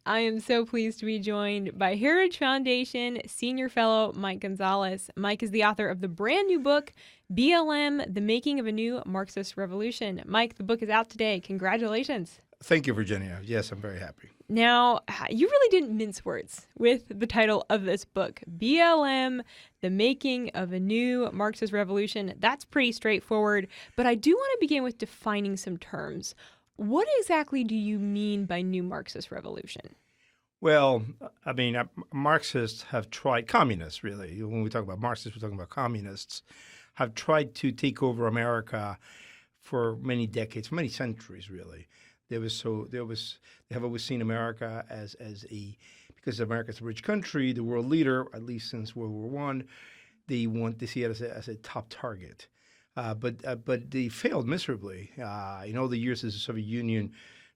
I am so pleased to be joined by Heritage Foundation Senior Fellow Mike Gonzalez. Mike is the author of the brand new book, BLM, The Making of a New Marxist Revolution. Mike, the book is out today. Congratulations. Thank you, Virginia. Yes, I'm very happy. Now, you really didn't mince words with the title of this book, BLM, The Making of a New Marxist Revolution. That's pretty straightforward, but I do want to begin with defining some terms. What exactly do you mean by new Marxist revolution? Well, I mean, Marxists have tried, communists really, when we talk about Marxists, we're talking about communists, have tried to take over America for many decades, for many centuries really. They have always seen America as because America's a rich country, the world leader, at least since World War I, they want to see it as a top target. But they failed miserably. In all the years as the Soviet Union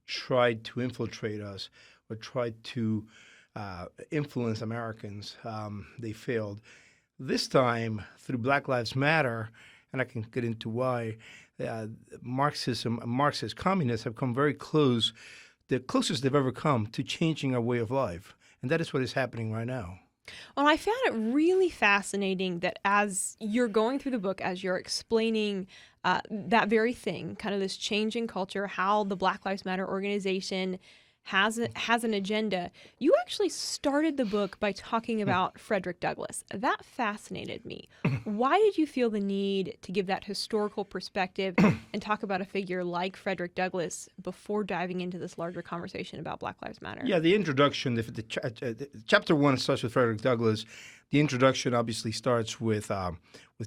tried to infiltrate us or tried to influence Americans, they failed. This time, through Black Lives Matter, and I can get into why, Marxism, Marxist communists have come very close, the closest they've ever come to changing our way of life. And that is what is happening right now. Well, I found it really fascinating that as you're going through the book, as you're explaining that very thing, kind of this change in culture, how the Black Lives Matter organization has an agenda, you actually started the book by talking about Frederick Douglass. That fascinated me. Why did you feel the need to give that historical perspective and talk about a figure like Frederick Douglass before diving into this larger conversation about Black Lives Matter? Yeah, the introduction, chapter 1 starts with Frederick Douglass. The introduction obviously starts with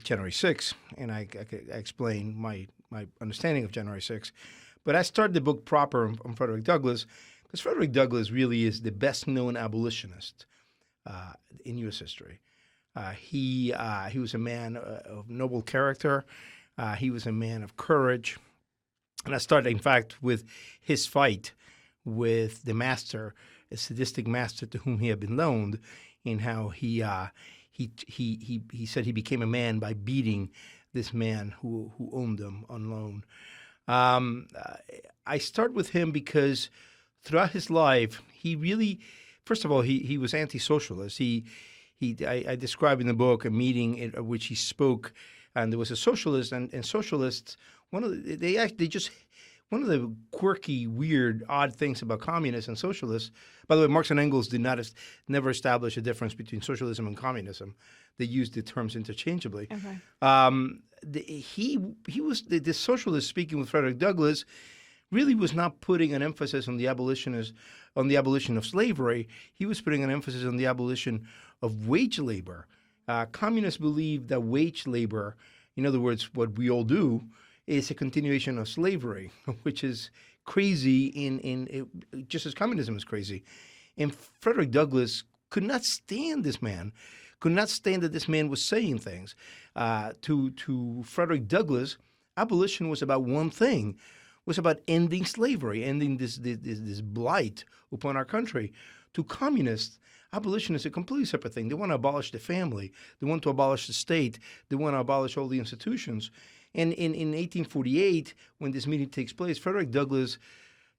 January 6th, and I explain my understanding of January 6th. But I started the book proper on Frederick Douglass because Frederick Douglass really is the best-known abolitionist in U.S. history. He was a man of noble character. He was a man of courage. And I started, in fact, with his fight with the master, a sadistic master to whom he had been loaned, and how he said he became a man by beating this man who owned him on loan. I start with him because throughout his life, he really, first of all, he was anti-socialist. I describe in the book a meeting at which he spoke, and there was a socialist, and socialists, one of the quirky, weird, odd things about communists and socialists. By the way, Marx and Engels never established a difference between socialism and communism. They used the terms interchangeably. Okay. The socialist speaking with Frederick Douglass really was not putting an emphasis on the abolition of slavery. He was putting an emphasis on the abolition of wage labor. Communists believe that wage labor, in other words, what we all do, is a continuation of slavery, which is crazy just as communism is crazy. And Frederick Douglass could not stand this man, could not stand that this man was saying things. To Frederick Douglass, abolition was about one thing, was about ending slavery, ending this blight upon our country. To communists, abolition is a completely separate thing. They want to abolish the family. They want to abolish the state. They want to abolish all the institutions. And in 1848, when this meeting takes place, Frederick Douglass,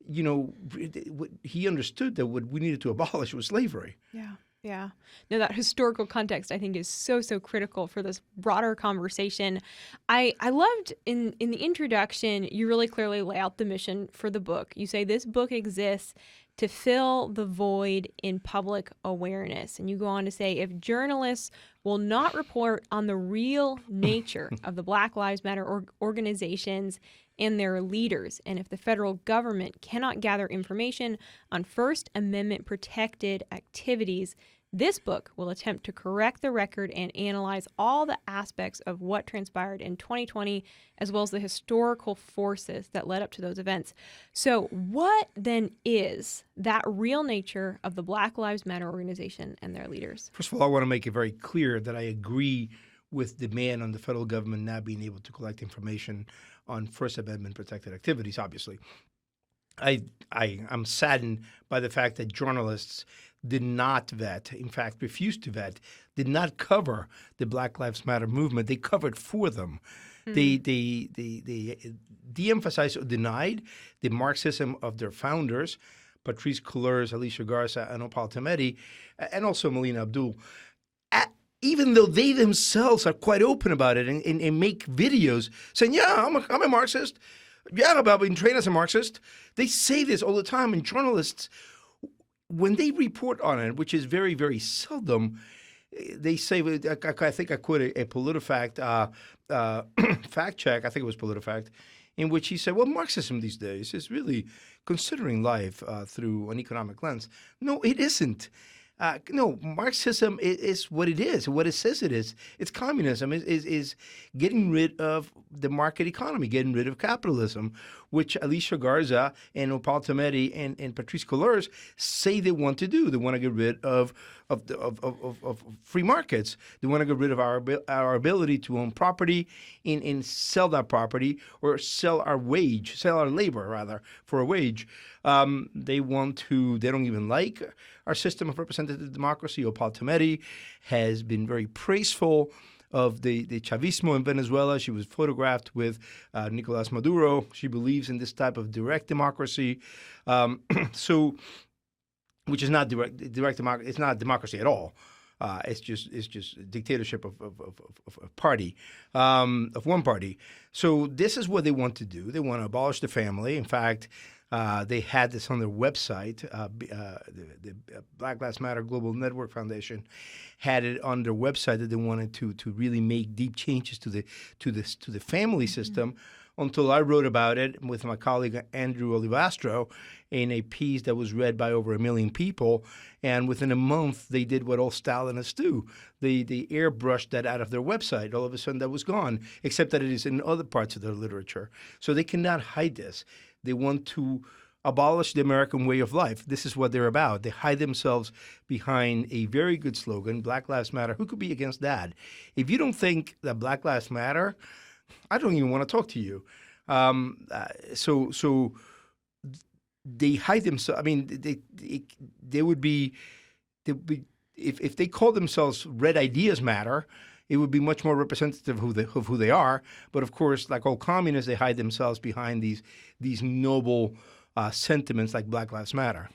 he understood that what we needed to abolish was slavery. Yeah. No, that historical context, I think, is so critical for this broader conversation. I loved in the introduction, you really clearly lay out the mission for the book. You say this book exists to fill the void in public awareness. And you go on to say, if journalists will not report on the real nature of the Black Lives Matter organizations and their leaders, and if the federal government cannot gather information on First Amendment protected activities, this book will attempt to correct the record and analyze all the aspects of what transpired in 2020, as well as the historical forces that led up to those events. So what then is that real nature of the Black Lives Matter organization and their leaders? First of all, I want to make it very clear that I agree with the demand on the federal government not being able to collect information on First Amendment protected activities, obviously. I'm saddened by the fact that journalists did not vet, in fact, refused to vet, did not cover the Black Lives Matter movement. They covered for them. They de-emphasized or denied the Marxism of their founders Patrice Cullors, Alicia Garza, and Opal Tometi, and also Melina Abdul, even though they themselves are quite open about it and make videos saying, yeah, I'm a Marxist. Yeah, I've been trained as a Marxist. They say this all the time, and journalists, when they report on it, which is very, very seldom, they say, I think I quote a PolitiFact fact check, I think it was PolitiFact, in which he said, well, Marxism these days is really considering life through an economic lens. No, it isn't. No, Marxism is what it is, what it says it is. It's communism, is getting rid of the market economy, getting rid of capitalism, which Alicia Garza and Opal Tometi and Patrice Cullors say they want to do. They want to get rid of free markets. They want to get rid of our ability to own property and sell that property, or sell our labor, rather, for a wage. They don't even like our system of representative democracy. Opal Tometi has been very praiseful of the Chavismo in Venezuela. She was photographed with Nicolas Maduro. She believes in this type of direct democracy, which is not direct democracy. It's not democracy at all. It's just dictatorship of party, of one party. So this is what they want to do. They want to abolish the family. In fact, they had this on their website. The Black Lives Matter Global Network Foundation had it on their website that they wanted to really make deep changes to the family system. Until I wrote about it with my colleague Andrew Olivastro in a piece that was read by over 1 million people. And within a month, they did what all Stalinists do. They airbrushed that out of their website. All of a sudden, that was gone, except that it is in other parts of their literature. So they cannot hide this. They want to abolish the American way of life. This is what they're about. They hide themselves behind a very good slogan, Black Lives Matter. Who could be against that? If you don't think that Black Lives Matter, I don't even want to talk to you. So they hide themselves. I mean, they would be if they call themselves Red Ideas Matter, it would be much more representative of who they are. But of course, like all communists, they hide themselves behind these noble sentiments like Black Lives Matter.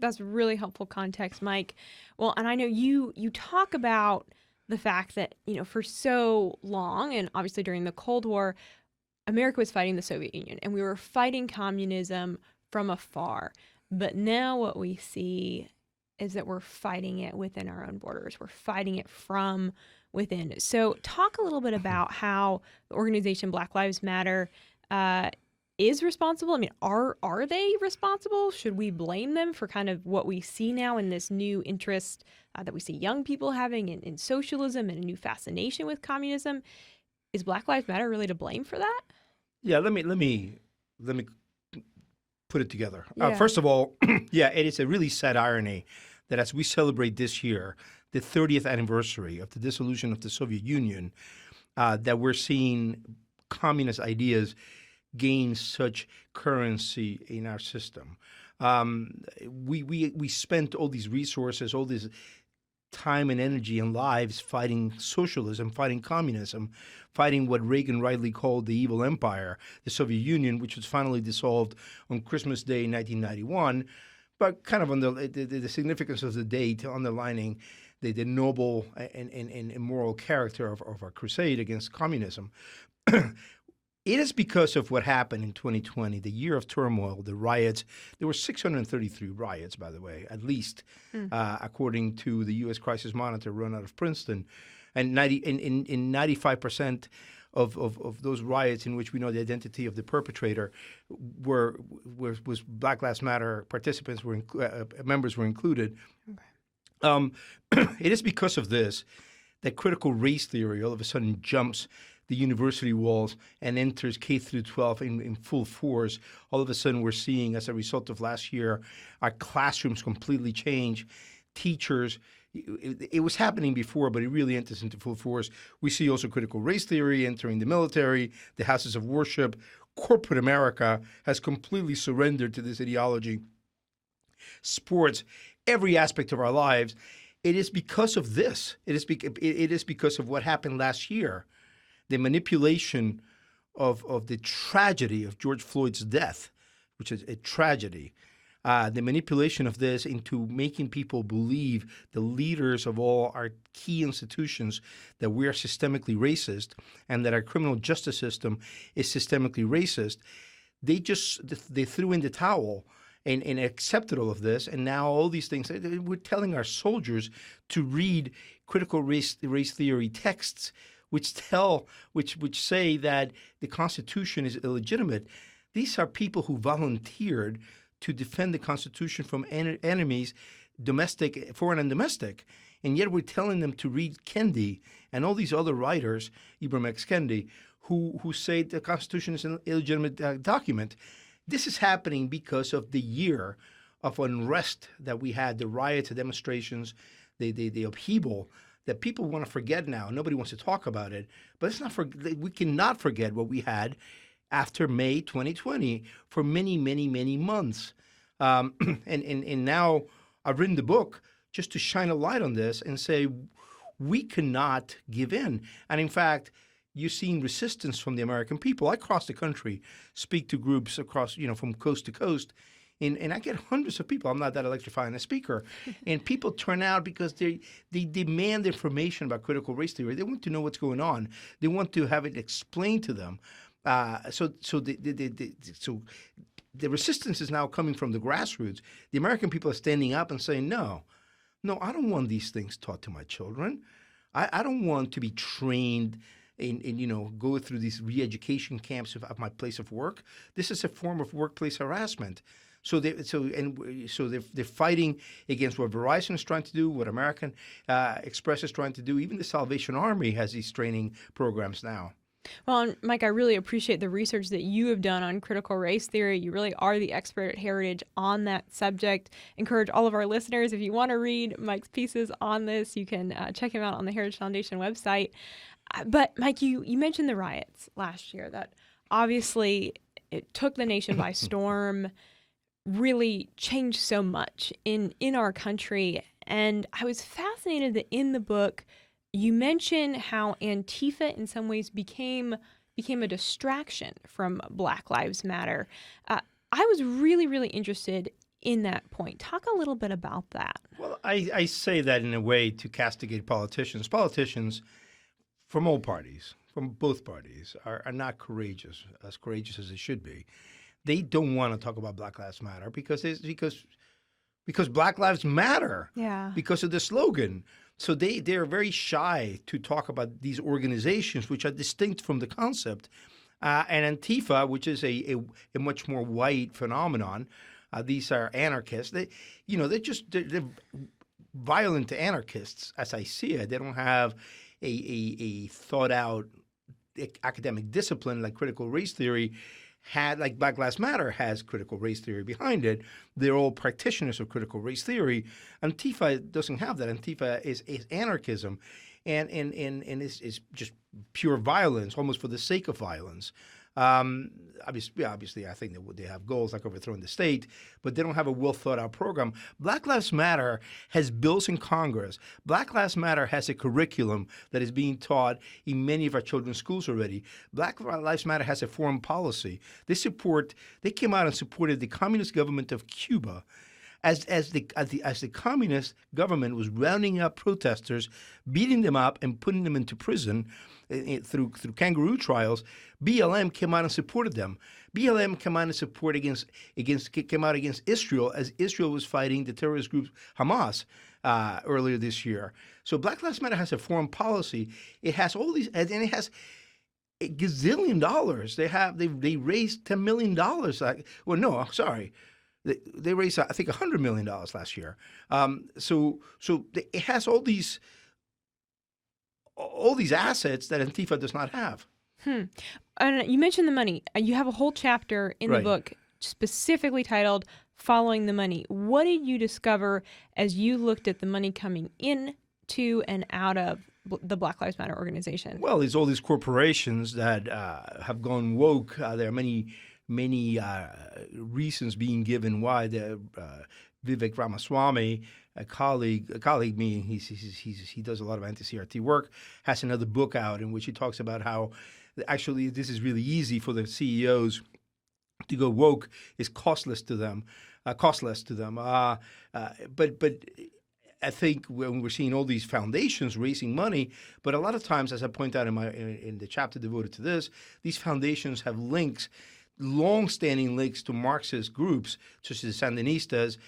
That's really helpful context, Mike. Well, and I know you talk about the fact that, for so long, and obviously during the Cold War, America was fighting the Soviet Union, and we were fighting communism from afar. But now what we see is that we're fighting it within our own borders. We're fighting it from within. So talk a little bit about how the organization Black Lives Matter is responsible. I mean, are they responsible? Should we blame them for kind of what we see now in this new interest that we see young people having in socialism and a new fascination with communism? Is Black Lives Matter really to blame for that? Yeah, let me put it together. Yeah. First of all, yeah, it is a really sad irony that as we celebrate this year the 30th anniversary of the dissolution of the Soviet Union, that we're seeing communist ideas gain such currency in our system. We spent all these resources, all this time and energy and lives fighting socialism, fighting communism, fighting what Reagan rightly called the evil empire, the Soviet Union, which was finally dissolved on Christmas Day 1991, but kind of on the significance of the date underlining the noble and moral character of our crusade against communism. It is because of what happened in 2020, the year of turmoil, the riots. There were 633 riots, by the way, at least, according to the U.S. Crisis Monitor run out of Princeton. And 95% of those riots in which we know the identity of the perpetrator was Black Lives Matter participants, members were included. Okay. It is because of this that critical race theory all of a sudden jumps the university walls and enters K through 12 in full force. All of a sudden, we're seeing, as a result of last year, our classrooms completely change. Teachers, it was happening before, but it really enters into full force. We see also critical race theory entering the military, the houses of worship. Corporate America has completely surrendered to this ideology. Sports, every aspect of our lives. It is because of this. It is because of what happened last year. The manipulation of the tragedy of George Floyd's death, which is a tragedy, the manipulation of this into making people believe the leaders of all our key institutions that we are systemically racist and that our criminal justice system is systemically racist. They threw in the towel and accepted all of this, and now all these things. We're telling our soldiers to read critical race theory texts, which say that the Constitution is illegitimate. These are people who volunteered to defend the Constitution from enemies, domestic, foreign and domestic, and yet we're telling them to read Kendi and all these other writers, Ibram X. Kendi, who say the Constitution is an illegitimate document. This is happening because of the year of unrest that we had, the riots, the demonstrations, the upheaval that people want to forget now. Nobody wants to talk about it. But we cannot forget what we had after May 2020 for many, many, many months. And now I've written the book just to shine a light on this and say we cannot give in. And in fact, you've seen resistance from the American people. I cross the country, speak to groups across, from coast to coast, and I get hundreds of people. I'm not that electrifying a speaker. And people turn out because they demand information about critical race theory. They want to know what's going on. They want to have it explained to them. So the resistance is now coming from the grassroots. The American people are standing up and saying, no, I don't want these things taught to my children. I don't want to be trained and go through these re-education camps of my place of work. This is a form of workplace harassment. So they're fighting against what Verizon is trying to do, what American Express is trying to do. Even the Salvation Army has these training programs now. Well, and Mike, I really appreciate the research that you have done on critical race theory. You really are the expert at Heritage on that subject. Encourage all of our listeners, if you want to read Mike's pieces on this, you can check him out on the Heritage Foundation website. But Mike, you mentioned the riots last year that obviously it took the nation by storm, really changed so much in our country. And I was fascinated that in the book, you mention how Antifa in some ways became a distraction from Black Lives Matter. I was really, really interested in that point. Talk a little bit about that. Well, I say that in a way to castigate politicians. Politicians from all parties, from both parties, are not courageous as they should be. They don't want to talk about Black Lives Matter because Black Lives Matter. Yeah. Because of the slogan. So they're very shy to talk about these organizations, which are distinct from the concept. And Antifa, which is a much more white phenomenon, these are anarchists. They're violent anarchists, as I see it. They don't have a thought out academic discipline like critical race theory like Black Lives Matter has critical race theory behind it. They're all practitioners of critical race theory. Antifa doesn't have that. Antifa is anarchism and is just pure violence, almost for the sake of violence. Obviously, I think they have goals like overthrowing the state, but they don't have a well-thought-out program. Black Lives Matter has bills in Congress. Black Lives Matter has a curriculum that is being taught in many of our children's schools already. Black Lives Matter has a foreign policy. They came out and supported the communist government of Cuba. As the communist government was rounding up protesters, beating them up, and putting them into prison through kangaroo trials, BLM came out and supported them. BLM came out and came out against Israel as Israel was fighting the terrorist group Hamas earlier this year. So Black Lives Matter has a foreign policy. It has all these, and it has a gazillion dollars. They raised $10 million. They raised, I think, $100 million last year. So it has all these assets that Antifa does not have. And you mentioned the money. You have a whole chapter in the book specifically titled "Following the Money." What did you discover as you looked at the money coming in to and out of the Black Lives Matter organization? Well, there's all these corporations that have gone woke. There are many reasons being given why. Vivek Ramaswamy, a colleague of me, he does a lot of anti-CRT work, has another book out in which he talks about how actually this is really easy for the CEOs to go woke. It's costless to them. costless to them. But I think when we're seeing all these foundations raising money, but a lot of times, as I point out in the chapter devoted to this, these foundations have links, long-standing links to Marxist groups, such as the Sandinistas.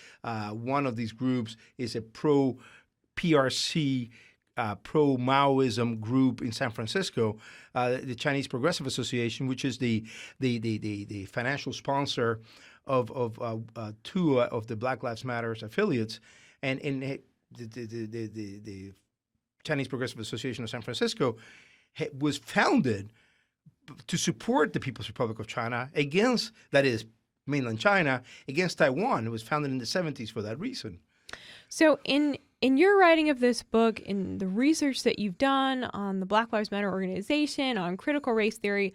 One of these groups is a pro-PRC, pro-Maoism group in San Francisco, the Chinese Progressive Association, which is the financial sponsor of two of the Black Lives Matter affiliates, and the Chinese Progressive Association of San Francisco was founded to support the People's Republic of China against, that is, mainland China, against Taiwan. It was founded in the 70s for that reason. So in your writing of this book, in the research that you've done on the Black Lives Matter organization, on critical race theory,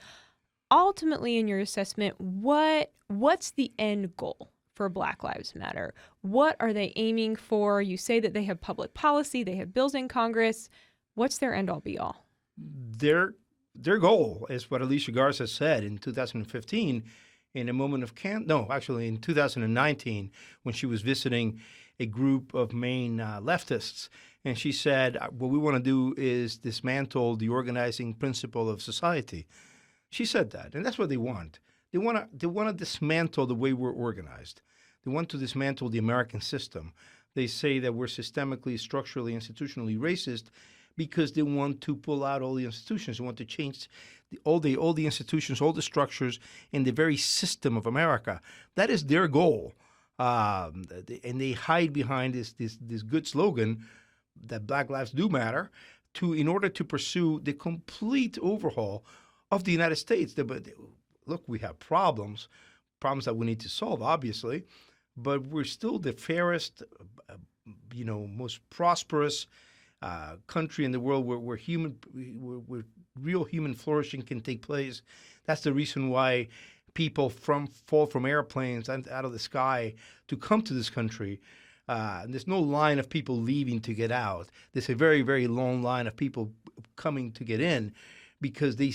ultimately in your assessment, what's the end goal for Black Lives Matter? What are they aiming for? You say that they have public policy, they have bills in Congress. What's their end all be all? Their goal is what Alicia Garza said in 2015 in a moment of in 2019 when she was visiting a group of Maine leftists. And she said, what we want to do is dismantle the organizing principle of society. She said that, and that's what they want. They want to dismantle the way we're organized. They want to dismantle the American system. They say that we're systemically, structurally, institutionally racist because they want to pull out all the institutions. They want to change all the institutions, all the structures in the very system of America. That is their goal. And they hide behind this good slogan that Black lives do matter in order to pursue the complete overhaul of the United States. Look, we have problems that we need to solve, obviously, but we're still the fairest, most prosperous country in the world where real human flourishing can take place. That's the reason why people fall from airplanes out of the sky to come to this country. There's no line of people leaving to get out. There's a very, very long line of people coming to get in because they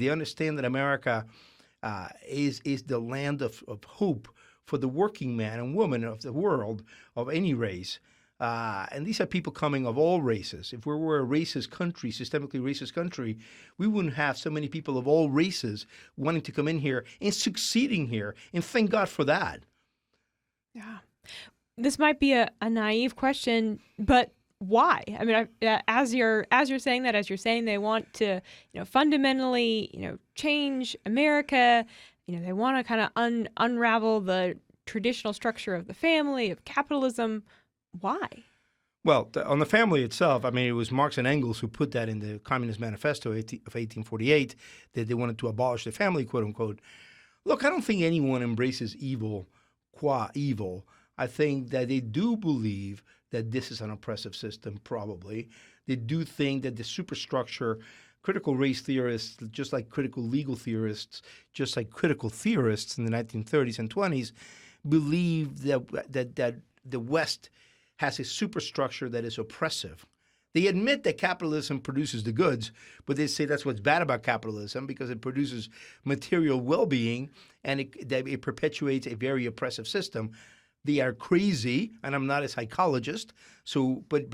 understand that America is the land of hope for the working man and woman of the world, of any race. And these are people coming of all races. If we were a racist country, systemically racist country, we wouldn't have so many people of all races wanting to come in here and succeeding here. And thank God for that. Yeah. This might be a naive question, but why? I mean, as you're saying that, as you're saying they want to, fundamentally, change America, they want to kind of unravel the traditional structure of the family, of capitalism. Why? Well, on the family itself, I mean, it was Marx and Engels who put that in the Communist Manifesto of 1848, that they wanted to abolish the family, quote unquote. Look, I don't think anyone embraces evil qua evil. I think that they do believe that this is an oppressive system, probably. They do think that the superstructure, critical race theorists, just like critical legal theorists, just like critical theorists in the 1930s and 20s, believe that the West has a superstructure that is oppressive. They admit that capitalism produces the goods, but they say that's what's bad about capitalism because it produces material well-being and it perpetuates a very oppressive system. They are crazy, and I'm not a psychologist. So, but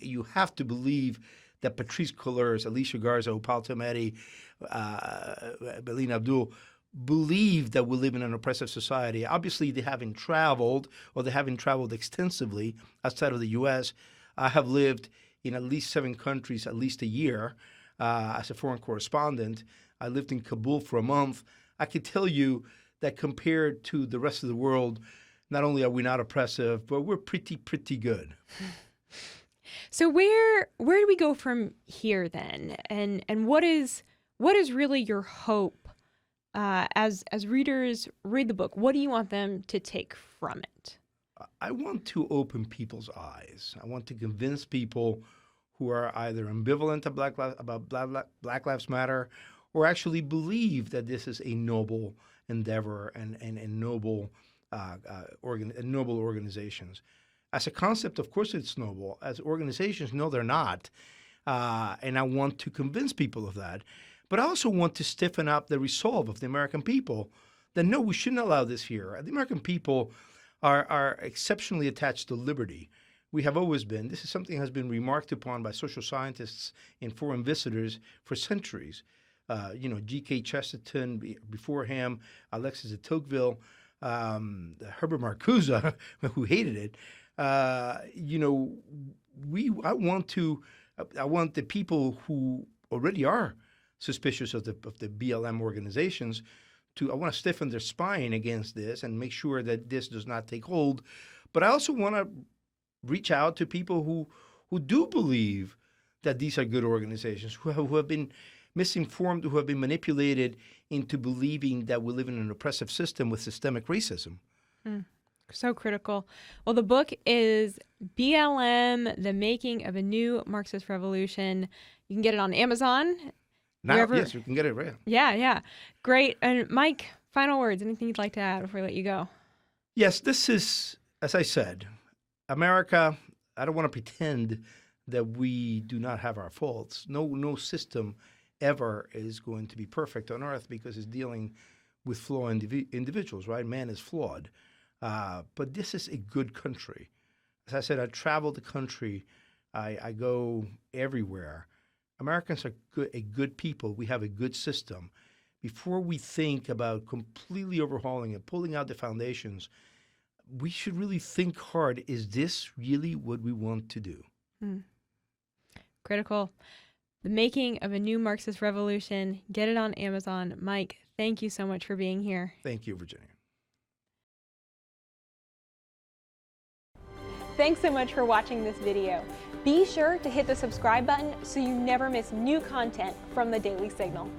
you have to believe that Patrisse Cullors, Alicia Garza, Opal Tometi, Belina Abdul believe that we live in an oppressive society. Obviously, they haven't traveled extensively outside of the U.S. I have lived in at least 7 countries, at least a year, as a foreign correspondent. I lived in Kabul for a month. I can tell you that compared to the rest of the world, not only are we not oppressive, but we're pretty good. So where do we go from here then? And what is really your hope as readers read the book? What do you want them to take from it? I want to open people's eyes. I want to convince people who are either ambivalent about Black Lives Matter or actually believe that this is a noble endeavor and noble noble organizations. As a concept, of course, it's noble. As organizations, no, they're not. And I want to convince people of that. But I also want to stiffen up the resolve of the American people that, no, we shouldn't allow this here. The American people are exceptionally attached to liberty. We have always been. This is something that has been remarked upon by social scientists and foreign visitors for centuries. G.K. Chesterton, before him, Alexis de Tocqueville, Herbert Marcuse, who hated it. I want the people who already are suspicious of the BLM organizations I want to stiffen their spine against this and make sure that this does not take hold. But I also want to reach out to people who do believe that these are good organizations, who have been misinformed, who have been manipulated into believing that we live in an oppressive system with systemic racism. So critical. Well, the book is BLM, The Making of a New Marxist Revolution. You can get it on Amazon. Yes, you can get it right. Yeah. Great. And Mike, final words, anything you'd like to add before we let you go? Yes, this is, as I said, America, I don't want to pretend that we do not have our faults. No system ever is going to be perfect on earth because it's dealing with flawed individuals, right? Man is flawed. But this is a good country. As I said, I travel the country. I go everywhere. Americans are a good people. We have a good system. Before we think about completely overhauling it, pulling out the foundations, we should really think hard. Is this really what we want to do? Critical. The Making of a New Marxist Revolution. Get it on Amazon. Mike, thank you so much for being here. Thank you, Virginia. Thanks so much for watching this video. Be sure to hit the subscribe button so you never miss new content from the Daily Signal.